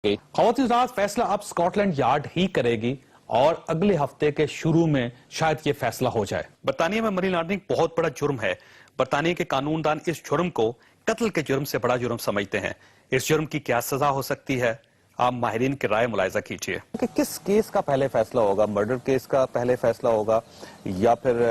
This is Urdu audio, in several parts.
خواتین حضرات، فیصلہ اب اسکاٹ لینڈ یارڈ ہی کرے گی اور اگلے ہفتے کے شروع میں شاید یہ فیصلہ ہو جائے۔ برطانیہ میں منی لانڈرنگ بہت بڑا جرم ہے۔ برطانیہ کے قانون دان اس جرم کو قتل کے جرم سے بڑا جرم سمجھتے ہیں۔ اس جرم کی کیا سزا ہو سکتی ہے؟ آپ ماہرین کی رائے ملاحظہ کیجیے کہ کس کیس کا پہلے فیصلہ ہوگا، مرڈر کیس کا پہلے فیصلہ ہوگا یا پھر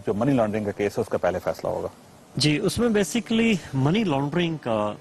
جو منی لانڈرنگ کا کیس ہے اس کا پہلے فیصلہ ہوگا؟ جی، اس میں بیسیکلی منی لانڈرنگ کا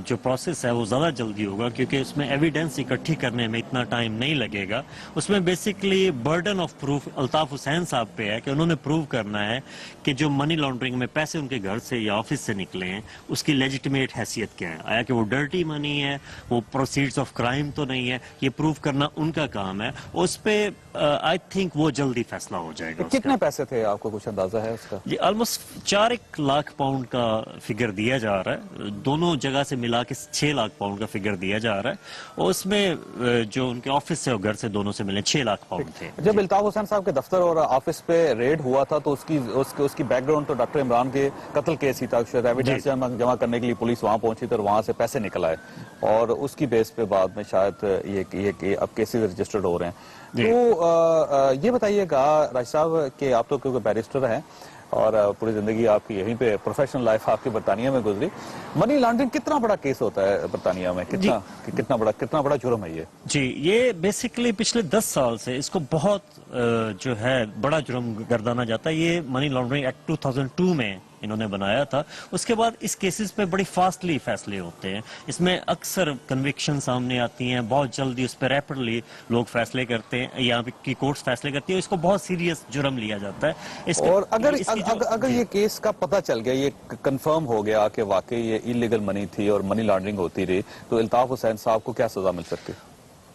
جو پروسیس ہے وہ زیادہ جلدی ہوگا، کیونکہ اس میں ایویڈنس اکٹھی کرنے میں اتنا ٹائم نہیں لگے گا۔ اس میں basically burden of proof Altaf Hussain Sahab پہ ہے کہ انہوں نے پروو کرنا ہے کہ جو منی لانڈرنگ میں پیسے ان کے گھر سے یا آفس سے نکلے ہیں اس کی لیجیٹیمیٹ حیثیت کیا ہے، آیا کہ وہ ڈرٹی منی ہے، وہ پروسیڈز آف کرائم تو نہیں ہے، یہ پروو کرنا ان کا کام ہے۔ اس پہ آئی تھنک وہ جلدی فیصلہ ہو جائے گا۔ کتنے پیسے تھے، آپ کو کچھ اندازہ ہے اس کا؟ جی، آلموسٹ 4 لاکھ پاؤنڈ کا فگر دیا جا رہا ہے، دونوں جگہ سے ملا کے 6 لاکھ پاؤنڈ کا فگر دیا جا رہا ہے، اور اس میں جو ان کے آفس سے اور گھر سے دونوں سے ملے 6 لاکھ پاؤنڈ تھے۔ جب الطاف حسین صاحب کے دفتر اور آفس پہ ریڈ ہوا تھا تو اس کی بیک گراؤنڈ تو ڈاکٹر عمران کے قتل کیس ہی تھا، شاید ایویڈنس جمع کرنے کے لیے پولیس وہاں پہنچی تھی اور وہاں سے پیسے نکل آئے، اور اس کی بیس پہ بعد میں شاید یہ اب کیسز رجسٹرڈ ہو رہے ہیں۔ تو یہ بتائیے گا راج صاحب کہ آپ تو کیونکہ بیرسٹر ہیں اور پوری زندگی آپ کی یہیں پہ پروفیشنل لائف آپ کی برطانیہ میں گزری، منی لانڈرنگ کتنا بڑا کیس ہوتا ہے برطانیہ میں؟ کتنا بڑا جرم ہے یہ؟ جی، یہ بیسیکلی پچھلے 10 سال سے اس کو بہت جو ہے بڑا جرم گردانا جاتا ہے۔ یہ منی لانڈرنگ ایکٹ 2002 میں انہوں نے بنایا تھا۔ اس کے بعد اس کیسز پہ بڑی فاسٹلی فیصلے ہوتے ہیں، اس میں اکثر کنوکشن سامنے آتی ہیں، بہت جلدی اس پہ ریپڈلی لوگ فیصلے کرتے ہیں، یہاں کی کورٹس فیصلے کرتی ہیں، اس کو بہت سیریس جرم لیا جاتا ہے۔ اور اگر یہ کیس کا پتہ چل گیا، یہ کنفرم ہو گیا کہ واقعی یہ انلیگل منی تھی اور منی لانڈرنگ ہوتی رہی، تو الطاف حسین صاحب کو کیا سزا مل سکتی؟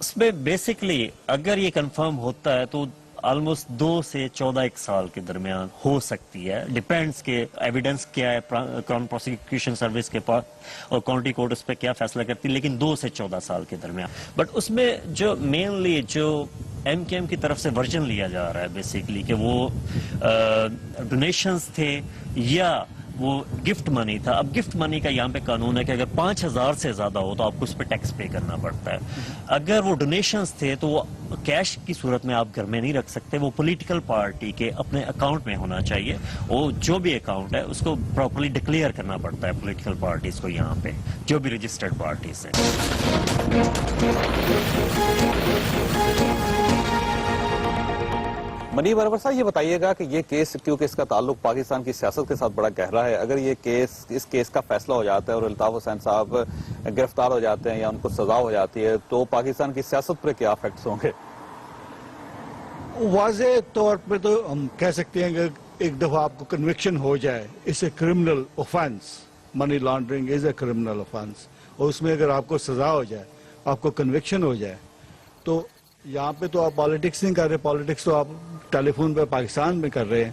اس میں بیسیکلی اگر یہ کنفرم ہوتا ہے تو آلموسٹ 2 سے 14 سال کے درمیان ہو سکتی ہے، ڈیپینڈز کہ ایویڈنس کیا ہے کراؤن پروسیکیوشن سروس کے پاس اور کاؤنٹی کورٹ اس پہ کیا فیصلہ کرتی ہے، لیکن 2 سے 14 سال کے درمیان۔ بٹ اس میں جو مینلی جو ایم کے ایم کی طرف سے ورژن لیا جا رہا ہے بیسیکلی کہ وہ ڈونیشنز تھے یا وہ گفٹ منی تھا۔ اب گفٹ منی کا یہاں پہ قانون ہے کہ اگر 5,000 سے زیادہ ہو تو آپ کو اس پہ ٹیکس پے کرنا پڑتا ہے۔ اگر وہ ڈونیشنز تھے تو وہ کیش کی صورت میں آپ گھر میں نہیں رکھ سکتے، وہ پولیٹیکل پارٹی کے اپنے اکاؤنٹ میں ہونا چاہیے۔ وہ جو بھی اکاؤنٹ ہے اس کو پراپرلی ڈکلیئر کرنا پڑتا ہے پولیٹیکل پارٹیز کو، یہاں پہ جو بھی رجسٹرڈ پارٹیز ہیں۔ منی ورور صاحب، یہ بتائیے گا کہ یہ کیس کیونکہ اس کا تعلق پاکستان کی سیاست کے ساتھ بڑا گہرا ہے، اگر یہ اس کیس کا فیصلہ ہو جاتا ہے اور الطاف حسین صاحب گرفتار ہو جاتے ہیں یا ان کو سزا ہو جاتی ہے تو پاکستان کی سیاست پر کیا افیکٹس ہوں گے؟ واضح طور پہ تو ہم کہہ سکتے ہیں کہ ایک دفعہ آپ کو کنوکشن ہو جائے، اس a criminal offence, money laundering is a criminal offence, اور اس میں اگر آپ کو سزا ہو جائے، آپ کو کنوکشن ہو جائے، تو یہاں پہ تو آپ پالیٹکس نہیں کر رہے، پالیٹکس تو آپ ٹیلی فون پہ پاکستان میں کر رہے ہیں۔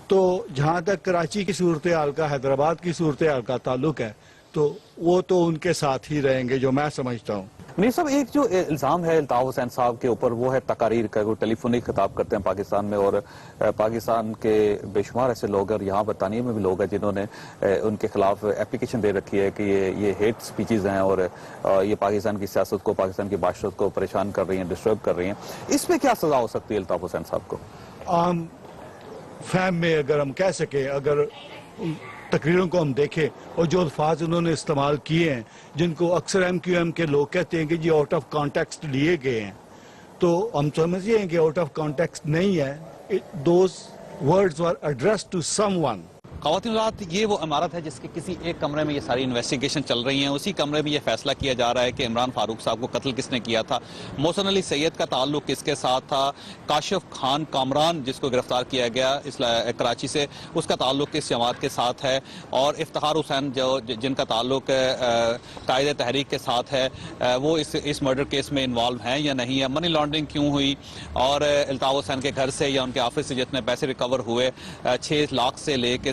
تو جہاں تک کراچی کی صورتحال کا، حیدرآباد کی صورتحال کا تعلق ہے تو وہ تو ان کے ساتھ ہی رہیں گے، جو میں سمجھتا ہوں۔ منیر صاحب، ایک جو الزام ہے الطاف حسین صاحب کے اوپر وہ ہے تقاریر کا، وہ ٹیلی فونک خطاب کرتے ہیں پاکستان میں، اور پاکستان کے بے شمار ایسے لوگ ہیں اور یہاں برطانیہ میں بھی لوگ ہیں جنہوں نے ان کے خلاف اپلیکیشن دے رکھی ہے کہ یہ ہیٹ سپیچز ہیں اور یہ پاکستان کی سیاست کو، پاکستان کی معاشرت کو پریشان کر رہی ہیں، ڈسٹرب کر رہی ہیں۔ اس میں کیا سزا ہو سکتی ہے الطاف حسین صاحب کو؟ عام فہم میں اگر ہم کہہ سکیں، اگر تقریروں کو ہم دیکھیں اور جو الفاظ انہوں نے استعمال کیے ہیں، جن کو اکثر ایم کیو ایم کے لوگ کہتے ہیں کہ جی آؤٹ آف کانٹیکسٹ لیے گئے ہیں، تو ہم سمجھتے ہیں کہ آؤٹ آف کانٹیکسٹ نہیں ہے۔ Those words were addressed to someone. خواتین حضرات، یہ وہ عمارت ہے جس کے کسی ایک کمرے میں یہ ساری انویسٹیگیشن چل رہی ہیں، اسی کمرے میں یہ فیصلہ کیا جا رہا ہے کہ عمران فاروق صاحب کو قتل کس نے کیا تھا، محسن علی سید کا تعلق کس کے ساتھ تھا، کاشف خان کامران جس کو گرفتار کیا گیا کراچی سے، اس کا تعلق کس جماعت کے ساتھ ہے، اور افتخار حسین جن کا تعلق قائد تحریک کے ساتھ ہے، وہ اس مرڈر کیس میں انوالو ہیں یا نہیں ہے، منی لانڈرنگ کیوں ہوئی، اور الطاف حسین کے گھر سے یا ان کے آفس سے جتنے پیسے ریکور ہوئے 6 لاکھ سے لے کے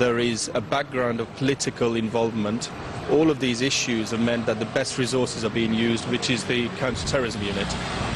there is a background of political involvement. All of these issues have meant that the best resources are being used, which is the counter-terrorism unit.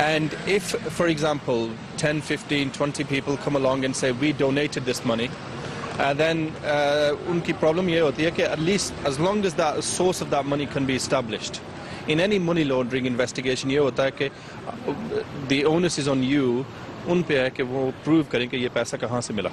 and if for example 10, 15, 20 people come along and say we donated this money, then unki problem ye hoti hai ki at least as long as that source of that money can be established. In any money laundering investigation ye hota hai ki the onus is on you, un pe hai ki wo prove kare ki ye paisa kahan se mila,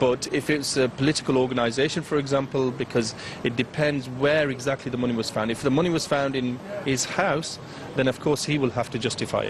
but if it's a political organization for example, because it depends where exactly the money was found. If the money was found in his house, then of course he will have to justify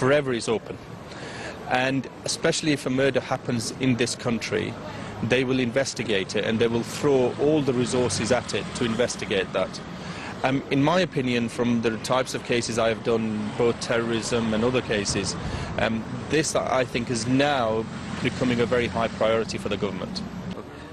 forever is open, and especially if a murder happens in this country, they will investigate it and they will throw all the resources at it to investigate that. In my opinion, from the types of cases I have done, both terrorism and other cases, this I think is now becoming a very high priority for the government.